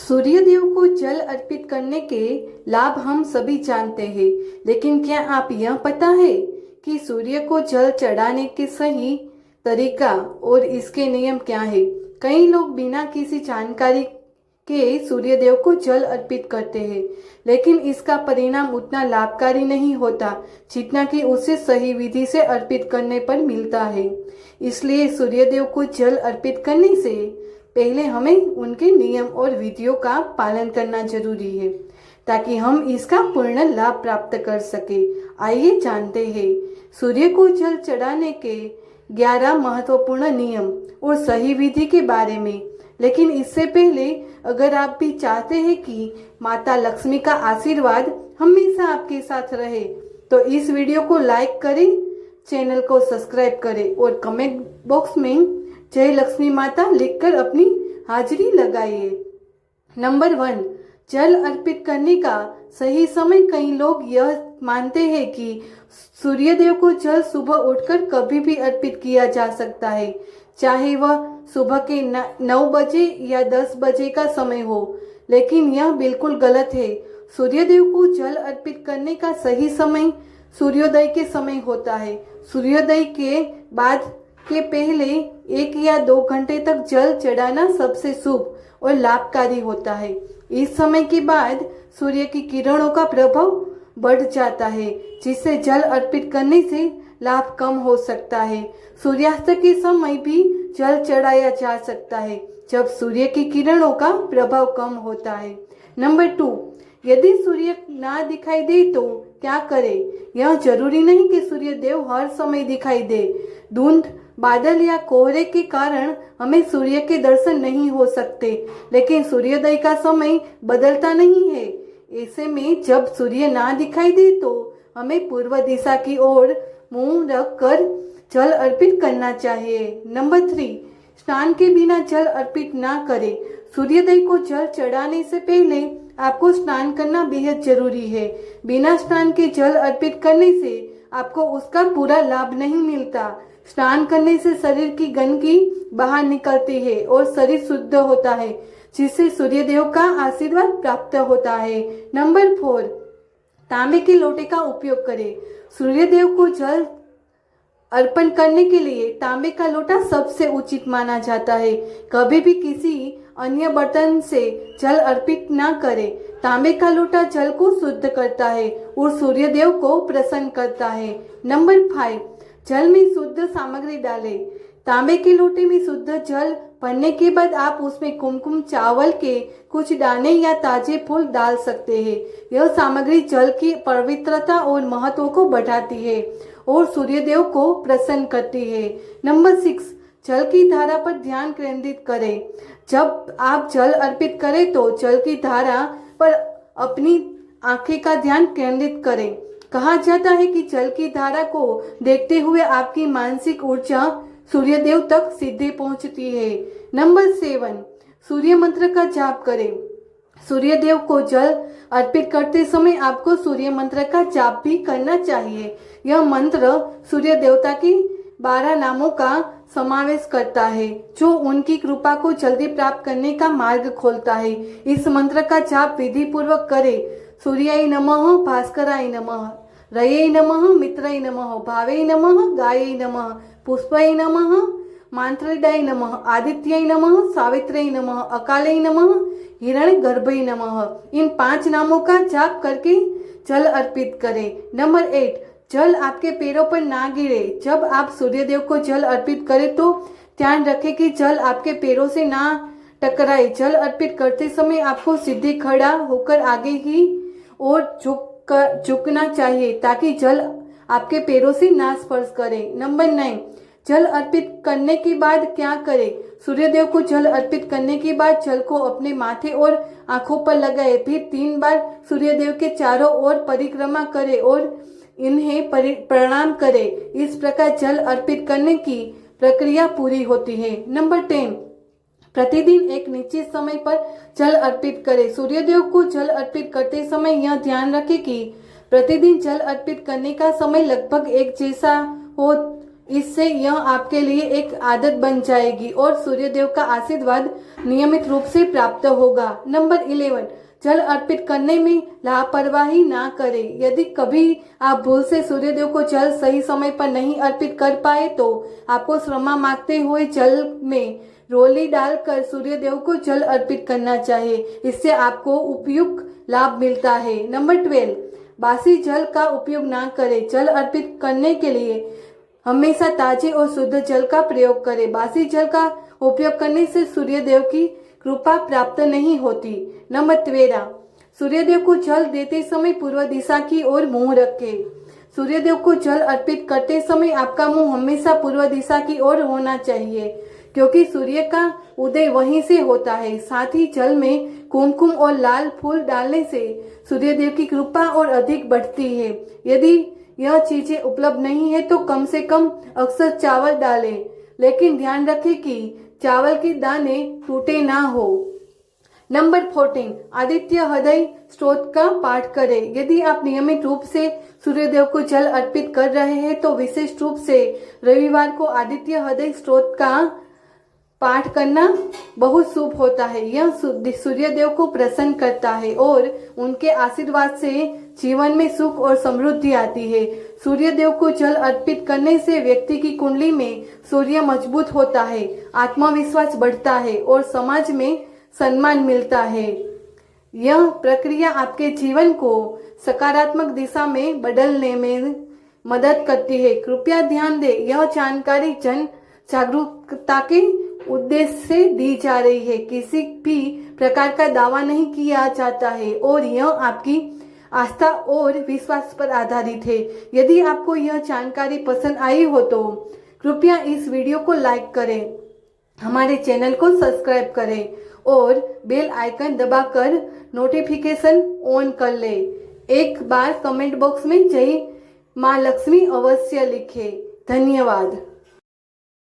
सूर्य देव को जल अर्पित करने के लाभ हम सभी जानते हैं, लेकिन क्या आप यह पता है कि सूर्य को जल चढ़ाने के सही तरीका और इसके नियम क्या है। कई लोग बिना किसी जानकारी के सूर्य देव को जल अर्पित करते हैं, लेकिन इसका परिणाम उतना लाभकारी नहीं होता जितना कि उसे सही विधि से अर्पित करने पर मिलता है। इसलिए सूर्य देव को जल अर्पित करने से पहले हमें उनके नियम और विधियों का पालन करना जरूरी है, ताकि हम इसका पूर्ण लाभ प्राप्त कर सके। आइए जानते हैं सूर्य को जल चढ़ाने के 11 महत्वपूर्ण नियम और सही विधि के बारे में। लेकिन इससे पहले अगर आप भी चाहते हैं कि माता लक्ष्मी का आशीर्वाद हमेशा आपके साथ रहे, तो इस वीडियो को लाइक करें, चैनल को सब्सक्राइब करें और कमेंट बॉक्स में जय लक्ष्मी माता लिखकर अपनी हाजिरी लगाइए। नंबर 1, जल अर्पित करने का सही समय। कई लोग यह मानते हैं कि सूर्य देव को जल सुबह उठकर कभी भी अर्पित किया जा सकता है, चाहे वह सुबह के 9 बजे या 10 बजे का समय हो, लेकिन यह बिल्कुल गलत है। सूर्य देव को जल अर्पित करने का सही समय सूर्योदय के समय होता है। सूर्योदय के बाद के पहले 1 या 2 घंटे तक जल चढ़ाना सबसे शुभ और लाभकारी होता है। इस समय के बाद सूर्य की किरणों का प्रभाव बढ़ जाता है, जिससे जल अर्पित करने से लाभ कम हो सकता है। सूर्यास्त के समय भी जल चढ़ाया जा सकता है, जब सूर्य की किरणों का प्रभाव कम होता है। नंबर 2, यदि सूर्य ना दिखाई दे तो क्या करें। यह जरूरी नहीं कि सूर्य देव हर समय दिखाई दे। धुंध, बादल या कोहरे के कारण हमें सूर्य के दर्शन नहीं हो सकते, लेकिन सूर्योदय का समय बदलता नहीं है। ऐसे में जब सूर्य ना दिखाई दे तो हमें पूर्व दिशा की ओर मुंह रख कर जल अर्पित करना चाहिए। नंबर 3, स्नान के बिना जल अर्पित ना करें। सूर्योदय को जल चढ़ाने से पहले आपको स्नान करना बेहद जरूरी है। बिना स्नान के जल अर्पित करने से आपको उसका पूरा लाभ नहीं मिलता। स्नान करने से शरीर की गंदगी बाहर निकलती है और शरीर शुद्ध होता है, जिससे सूर्य देव का आशीर्वाद प्राप्त होता है। नंबर 4, तांबे के लोटे का उपयोग करें। सूर्य देव को जल अर्पण करने के लिए तांबे का लोटा सबसे उचित माना जाता है। कभी भी किसी अन्य बर्तन से जल अर्पित ना करें। तांबे का लोटा जल को शुद्ध करता है और सूर्य देव को प्रसन्न करता है। नंबर 5, जल में शुद्ध सामग्री डालें। तांबे के लोटे में शुद्ध जल भरने के बाद आप उसमें कुमकुम चावल के कुछ दाने या ताजे फूल डाल सकते हैं। यह सामग्री जल की पवित्रता और महत्व को बढ़ाती है और सूर्य देव को प्रसन्न करती है। नंबर 6, जल की धारा पर ध्यान केंद्रित करें। जब आप जल अर्पित करें तो जल की धारा पर अपनी आंखें का ध्यान केंद्रित करें। कहा जाता है कि जल की धारा को देखते हुए आपकी मानसिक ऊर्जा सूर्य देव तक सीधे पहुंचती है। नंबर 7, सूर्य मंत्र का जाप करें। सूर्य देव को जल अर्पित करते समय आपको सूर्य मंत्र का जाप भी करना चाहिए। यह मंत्र सूर्य देवता की 12 नामों का समावेश करता है, जो उनकी कृपा को जल्दी प्राप्त करने का मार्ग खोलता है। इस मंत्र का जाप विधि पूर्वक करें। सूर्याय नमः, भास्कराय नमः, रये नमः, मित्राय नमः, भावे नमः, गाये नमः, पुष्पाय नमः, मांत्रिडाय नमः, आदित्याय नमः, सावित्र्याय नमः, अकाले नमः, हिरण्यगर्भाय नमः। इन 5 नामों का जाप करके जल अर्पित करें। नंबर 8, जल आपके पैरों पर ना गिरे। जब आप सूर्य देव को जल अर्पित करें तो ध्यान रखें कि जल आपके पैरों से ना टकराए। जल अर्पित करते समय आपको सीधे खड़ा होकर आगे ही और झुकना चाहिए, ताकि जल आपके पैरों से ना स्पर्श करे। नंबर 9, जल अर्पित करने के बाद क्या करें। सूर्य देव को जल अर्पित करने के बाद जल को अपने माथे और आंखों पर लगाए। फिर 3 बार सूर्य देव के चारों ओर परिक्रमा करें और इन्हें प्रणाम करें। इस प्रकार जल अर्पित करने की प्रक्रिया पूरी होती है। नंबर 10, प्रतिदिन एक निश्चित समय पर जल अर्पित करें। सूर्य देव को जल अर्पित करते समय यह ध्यान रखें कि प्रतिदिन जल अर्पित करने का समय लगभग एक जैसा हो, इससे यह आपके लिए एक आदत बन जाएगी और सूर्यदेव का आशीर्वाद नियमित रूप से प्राप्त होगा। नंबर 11, जल अर्पित करने में लापरवाही ना करें। यदि कभी आप भूल से सूर्यदेव को जल सही समय पर नहीं अर्पित कर पाए तो आपको क्षमा मांगते हुए जल में रोली डालकर सूर्यदेव को जल अर्पित करना चाहिए। इससे आपको उपयुक्त लाभ मिलता है। नंबर 12, बासी जल का उपयोग ना करें। जल अर्पित करने के लिए हमेशा ताजे और शुद्ध जल का प्रयोग करें। बासी जल का उपयोग करने से सूर्यदेव की कृपा प्राप्त नहीं होती। नंबर 13, सूर्यदेव को जल देते समय पूर्व दिशा की ओर मुंह रखें। सूर्यदेव को जल अर्पित करते समय आपका मुंह हमेशा पूर्व दिशा की ओर होना चाहिए, क्योंकि सूर्य का उदय वहीं से होता है। साथ ही जल में कुमकुम और लाल फूल डालने से सूर्यदेव की कृपा और अधिक बढ़ती है। यदि यह चीजें उपलब्ध नहीं है तो कम से कम अक्सर चावल डालें, लेकिन ध्यान रखें कि चावल के दाने टूटे ना हो। नंबर 14, आदित्य हृदय स्तोत्र का पाठ करें। यदि आप नियमित रूप से सूर्यदेव को जल अर्पित कर रहे हैं तो विशेष रूप से रविवार को आदित्य हृदय स्तोत्र का पाठ करना बहुत शुभ होता है। यह सूर्यदेव को प्रसन्न करता है और उनके आशीर्वाद से जीवन में सुख और समृद्धि आती है। सूर्यदेव को जल अर्पित करने से व्यक्ति की कुंडली में सूर्य मजबूत होता है, आत्मविश्वास बढ़ता है और समाज में सम्मान मिलता है। यह प्रक्रिया आपके जीवन को सकारात्मक दिशा में बदलने में मदद करती है। कृपया ध्यान दें, यह जानकारी जन जागरूकता के उद्देश्य से दी जा रही है। किसी भी प्रकार का दावा नहीं किया जाता है और यह आपकी आस्था और विश्वास पर आधारित है। यदि आपको यह जानकारी पसंद आई हो तो कृपया इस वीडियो को लाइक करें, हमारे चैनल को सब्सक्राइब करें और बेल आइकन दबाकर नोटिफिकेशन ऑन कर लें। एक बार कमेंट बॉक्स में जय मां लक्ष्मी अवश्य लिखें। धन्यवाद।